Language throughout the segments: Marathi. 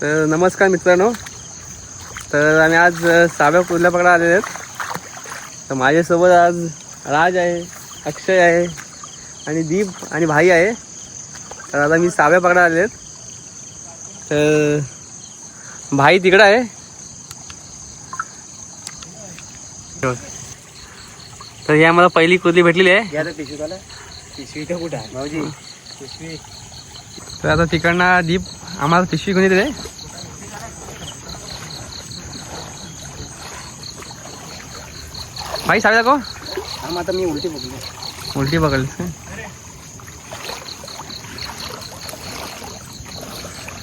तर नमस्कार मित्रांनो, तर आम्ही आज साव्या कुर्ल्या पकडा आलेले आहेत. तर माझ्यासोबत आज राज आहे, अक्षय आहे आणि दीप आणि भाई आहे. तर आता मी साव्या पकडा आलेले आहेत. तर भाई तिकडं आहे. तर ही आम्हाला पहिली कुर्ली भेटलेली आहे. पिशवी तर कुठं आहे भाऊजी? पिशवी. तर आता तिकडनं दीप आम्हाला पिशवी घेऊन येते. भाई सावी दाखव. हा, आता मी उलटी बघली. उलटी बघल.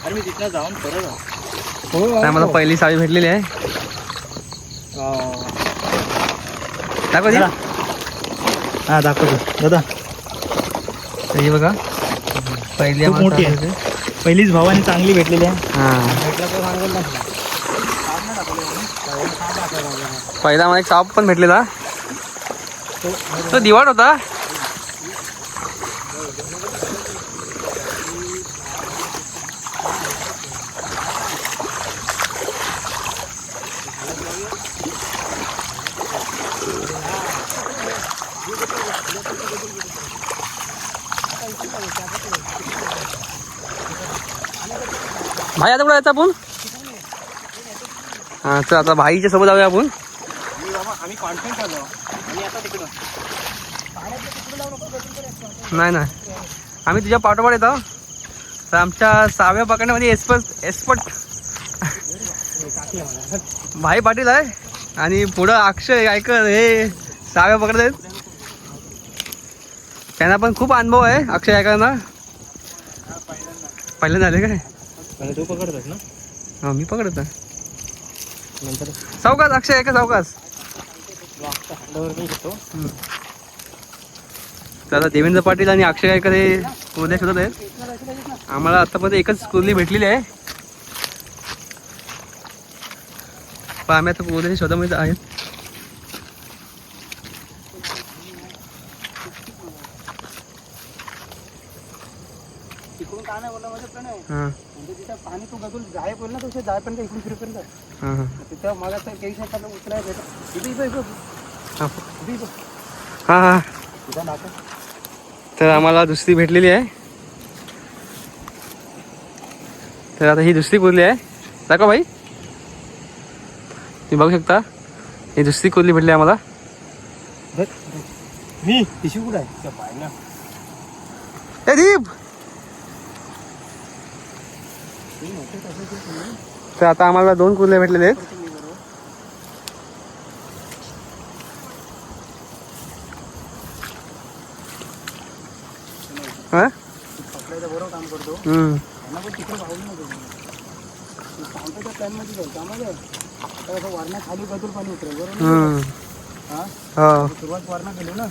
अरे मी तिथनं जाऊन परत तर आम्हाला पहिली सावी भेटलेली आहे. दाखव दीप. हा दाखवतो दादा. ही बघा पहिली खूप मोठी आहे. पहिलीच भावानी चांगली भेटलेली आहे. पहिला मला एक साप पण भेटलेला. तो दिवाड होता. भाई आता कुठं यायचं आपण? हा, तर आता भाईच्या सोबत जाऊया आपण. आम्ही कॉन्फिडंट आलो आणि आता तिकडं नाही नाही, आम्ही तुझ्या पाठोपाठ येतो. तर आमच्या साव्या पकडण्यामध्ये एक्सपर्ट भाई पाटील आहे आणि पुढं अक्षय गायकर हे साव्या पकडत आहेत. त्यांना पण खूप अनुभव आहे. अक्षय गायकरांना पहिल्यांदा झाले काय? तू पकडतोस ना? हा, मी पकडत आहे. नंतर सावकाश अक्षय गायकर सावकाश. तर आता देवेंद्र पाटील आणि अक्षय गायकर हे कुर्ल्या शोधत आहेत. आम्हाला आतापर्यंत एकच कुर्ली भेटलेली आहे, पण आम्ही आता कुर्ल्याच्या शोधामध्ये आहेत. तिकडून काय नाही बोलला माझं प्रणय. हां म्हणजे तिथं पाणी तू गजून जाय बोल ना, तुझे जायपर्यंत इकडून फिरपर्यंत हां हां तिथं मला तर काही शेतात उचलायचं हां हां हां. तर आम्हाला दुसरी भेटलेली आहे. तर आता ही दुसरी कुर्ली आहे. दाखव भाई, तुम्ही बघू शकता ही दुसरी कुर्ली भेटली आम्हाला. मी पिशवी कुठं आहे? पाय ना. ए दीप. तर आता आम्हाला 2 कुर्ल्या भेटलेले आहेत. हा, बरोबर काम करतो. त्यांना पण तिकडे पाहून सांगतो प्लॅनमध्ये जाऊ त्यामध्ये तर वरणा खाली गजून पाणी उतरेल बरोबर. हो, सुरुवात वरणा केली ना.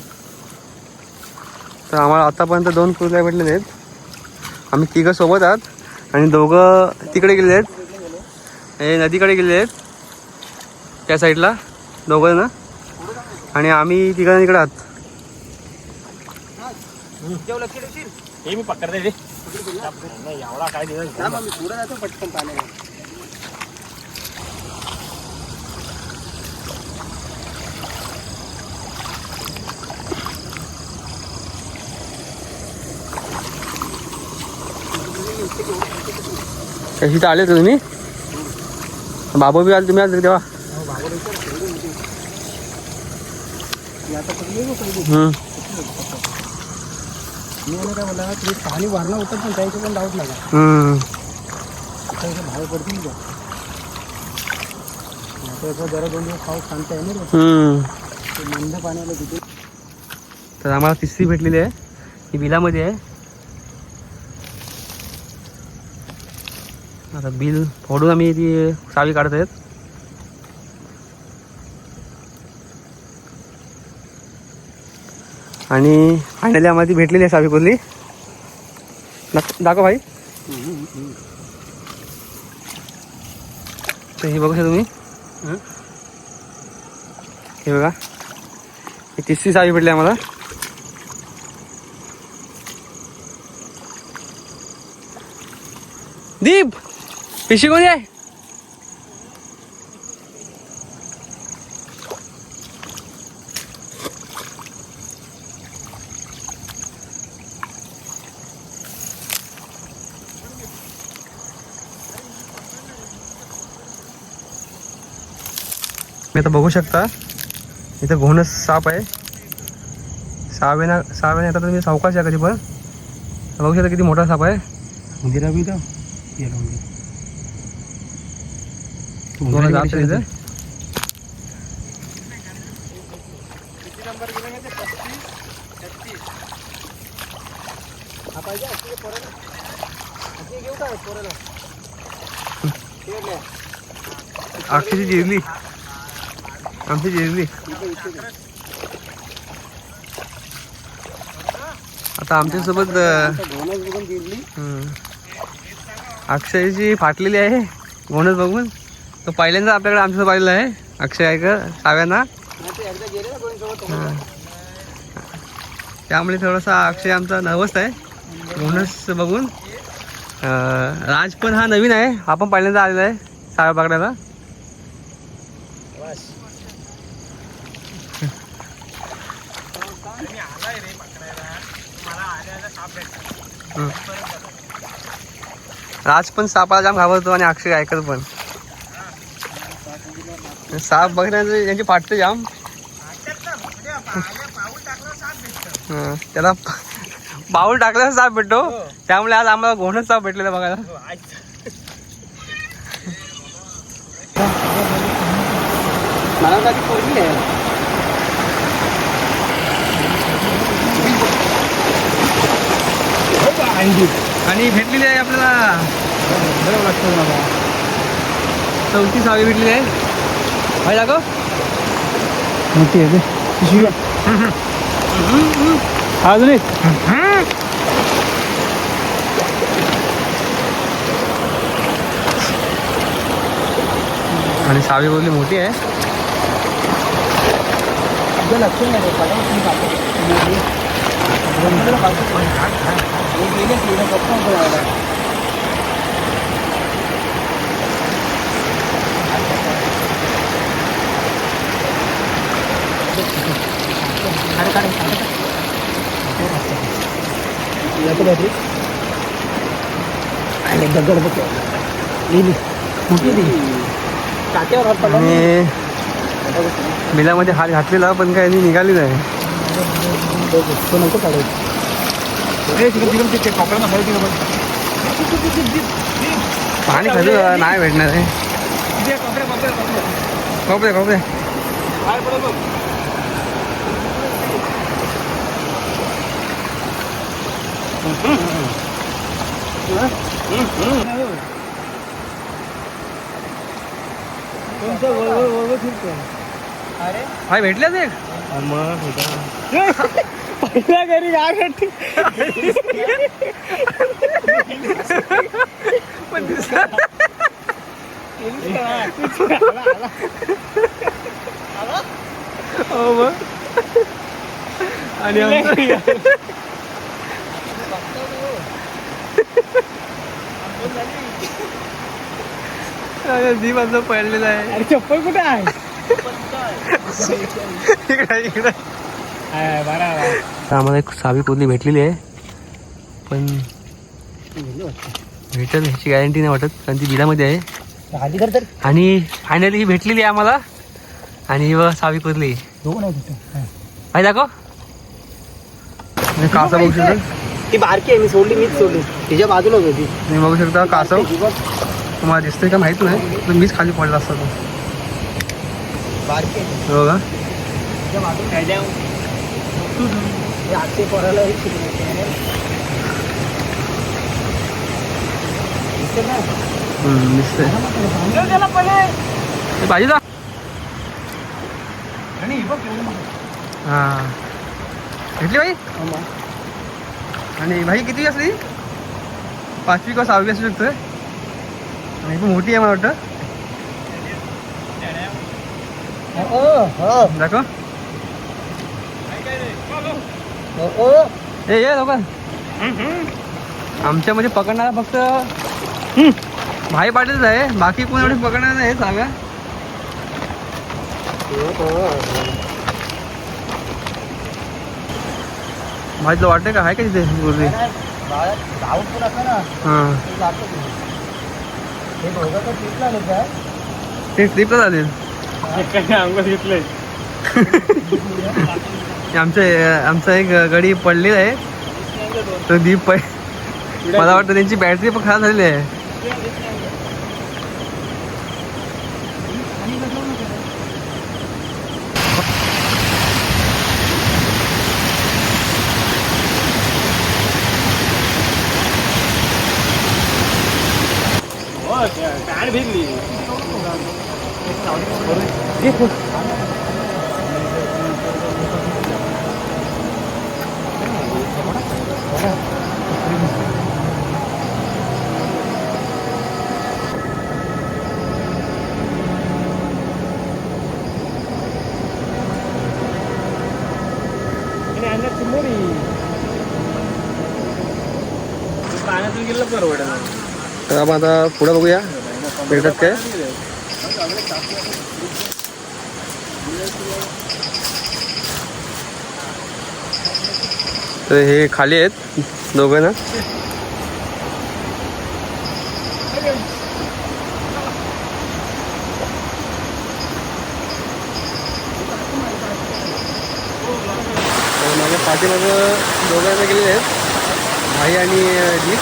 तर आम्हाला आतापर्यंत 2 कुर्ल्या भेटलेले आहेत. आम्ही 3 सोबत आहात आणि 2 तिकडे गेलेले आहेत. हे नदीकडे गेलेले आहेत त्या साईडला 2 जण आणि आम्ही 3 जण इकडे आहात. हे मी पकडते रे एवढा काय दिवस मी पुढे जातो पटकन पाण्याला. कशी तर आले तर तुम्ही? बाबू बी आले, तुम्ही आले तेव्हा? मी काय बोला तुम्ही पाणी वारणं होतं पण त्याचं पण डाऊट नाही बाहेर पडतील का जरा 2 दिवस पाऊस शांत आहे ना मंद पाण्याला तिथे. तर आम्हाला तिसरी भेटलेली आहे. ही बिलामध्ये आहे. आता बिल फोडून आम्ही ती सावी काढत आहेत. आणि फायनली आम्हाला ती भेटलेली आहे सावी कुर्ली. दाखव भाई. तर ही बघू शकता तुम्ही. हे बघा, ही तिसरी सावी भेटली आम्हाला. दीप पिशी कोणी आहे? मी आता बघू शकता इथं घोणस साप आहे. सहाव्याने येतात तर मी सावकाश आहे कधी पण. बघू शकता किती मोठा साप आहे. उंदीरा बी तर दोन जात आहे इथे. अक्षयची जिरली आमची जिरली. आता आमच्यासोबत अक्षयची फाटलेली आहे घोणस बघून. तो पहिल्यांदा आपल्याकडे आमच्यासोबत आलेला आहे अक्षय आहे का साव्यांना. त्यामुळे थोडासा अक्षय आमचा नर्वस आहे घोणस बघून. राज पण हा नवीन आहे. हा पण पहिल्यांदा आलेला आहे साव्या पकडायला. राज पण सापाला जाम घाबरतो आणि अक्षय ऐकत पण. साप बघण्याचं यांची फाटते जाम. त्याला पाऊल टाकल्यावर साप भेटतो. त्यामुळे आज आम्हाला घोणच साप भेटलेला बघायला. आणि भेटलेली आहे आपल्याला 34 भेटलेली आहे. काय जागो मोठी आहे अजून आणि सावी बोलली मोठी आहे. लक्ष नाही दगड बघ काट्यावर हात पडला. बिलामध्ये हात घातलेला पण काय निघाली नाही. नको काढायचं पाणी खाली नाही भेटणार आहे. खोपरे खोपरे हाय भेटल्याच एक. पहिल्या घरी काय आणि दीप आमचा पडलेला आहे. अरे चप्पल कुठे आहे? इकडे आम्हाला एक सावी कोदली भेटलेली आहे पण भेटेल ह्याची गॅरंटी नाही वाटत कारण ती बिलामध्ये आहे. आणि फायनली ही भेटलेली आहे आम्हाला. आणि व सावी कोदली आहे दाखव. कासव बघू शकता. ती बारकी आहे. मी सोडली मीच सोडली तिच्या बाजूलाच होती. तुम्ही बघू शकता कासव. तुम्हाला दिसतंय का माहित नाही पण मीच खाली पडला असता तो. बारकी हो का पोराला दिसतंय पाहिजे का. हा भेटली भाई. आणि भाई किती असली 5वी का 6वी असू शकतोय. आणि पण मोठी आहे मला वाटतं. दाखव ये लोक. आमच्या म्हणजे पकडणारा फक्त भाई पाटीलच आहे, बाकी कोण एवढी पकडणार नाही साव्या. भाई तुला वाटतंय का आहे का तिथे गुरुजी? हां ते ट्रिपला झाले. अंग घेतलंय. आमचा एक गडी पडलेला आहे तो दीप मला वाटतं त्यांची बॅटरी पण खराब झालेली आहे. पॅन्ट भिजली. पाण्यातून गेलं परवडत. तर आपण आता पुढे बघूया भेटत काय. तर हे खाली आहेत दोघं ना. माझ्या पाठीमागं दोघांना गेलेले आहेत भाई आणि दीप.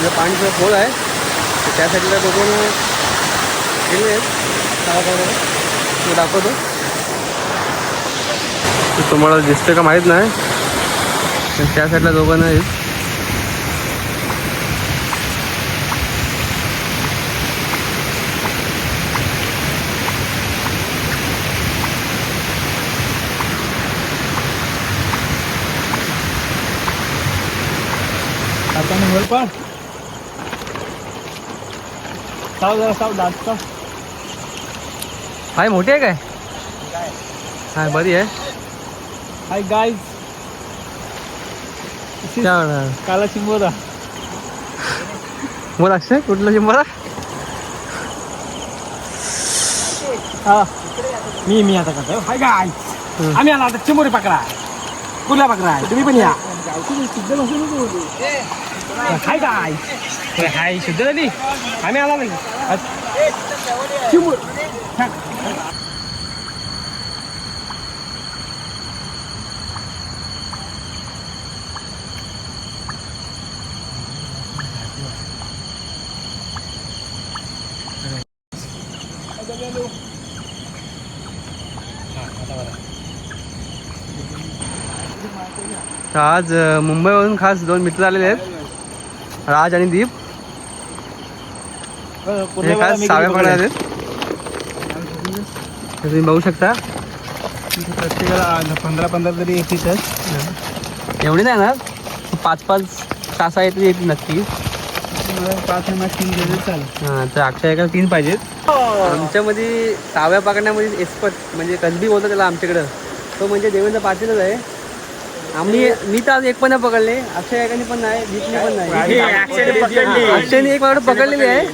तिथं पाणीचं खोल आहे तर त्या साईडला दोघं गेले आहेत. तो दाखवतो तर तुम्हाला दिसतं का माहीत नाही तर त्या साईडला दोघं आहेत. आपण वर पण साव दाखव. हाय मोठी आहे काय? हाय बरी आहे. हाय गाईज, काला चिंबोरा. बोला अक्षय कुठला चिंबोरा? हा मी आता करतो. हाय गाईज, आम्ही आला आता चिंबोरी पकडा. कुठला पकडा तुम्ही पण या. हाय गाईज, हाय शुद्ध झाली. आम्ही आला नाही चिंबोर. तर आज मुंबईवरून खास दोन मित्र आलेले आहेत, राज आणि दीप. हे खास साव्या पकडायला आहेत. तुम्ही बघू शकता प्रत्येकाला 15 तरी येतीच. एवढी नाही ना, 5-5 तासा येते येते नक्की. 5 मॅच 3 गेले चालेल. हां तर अक्षय एका 3 पाहिजेत. आमच्यामध्ये साव्या पकडण्यामध्ये एक्सपर्ट म्हणजे कसबी बोलतो त्याला आमच्याकडं, तो म्हणजे देवेंद्र पाटीलच आहे. मी तर आज एक पण नाही पकडले, अक्षय एकाने पण नाही, दीपने पण नाही. अक्षयने एक वाटत पकडलेली आहे,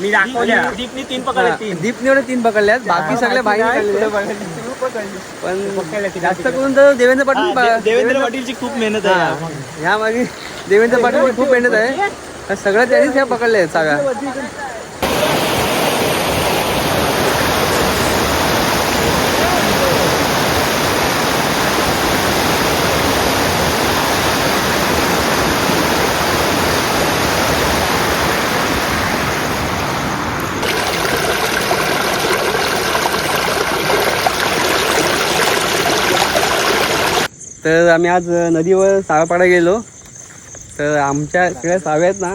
दीपने एवढे 3 पकडले आहेत. बाकी सगळे भाईने पण जास्त करून तर देवेंद्र पाटीलची खूप मेहनत आहे. ह्या मागे देवेंद्र पाटीलची खूप मेहनत आहे. सगळ्यात त्यांनीच ह्या पकडले आहेत साव्या. तर आम्ही आज नदीवर साव्या पकडायला गेलो. तर आमच्या सगळ्या साव्या आहेत ना,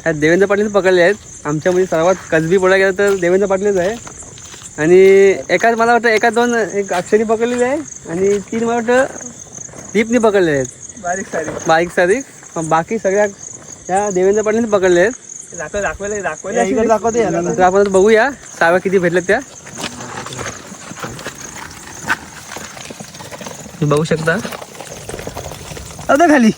त्यात देवेंद्र पाटील पकडले आहेत. आमच्यामध्ये सर्वात कसबी बोलायला गेलं तर देवेंद्र पाटीलच आहे. आणि एकाच मला वाटतं एक अक्षयनी पकडलेली आहे आणि 3 मला वाटतं दीपनी पकडले आहेत, बारीक सारीक. बाकी सगळ्या त्या देवेंद्र पाटीलने पकडले आहेत. तर आपण बघूया साव्या किती भेटल्यात त्या. बघू शकता आता खाली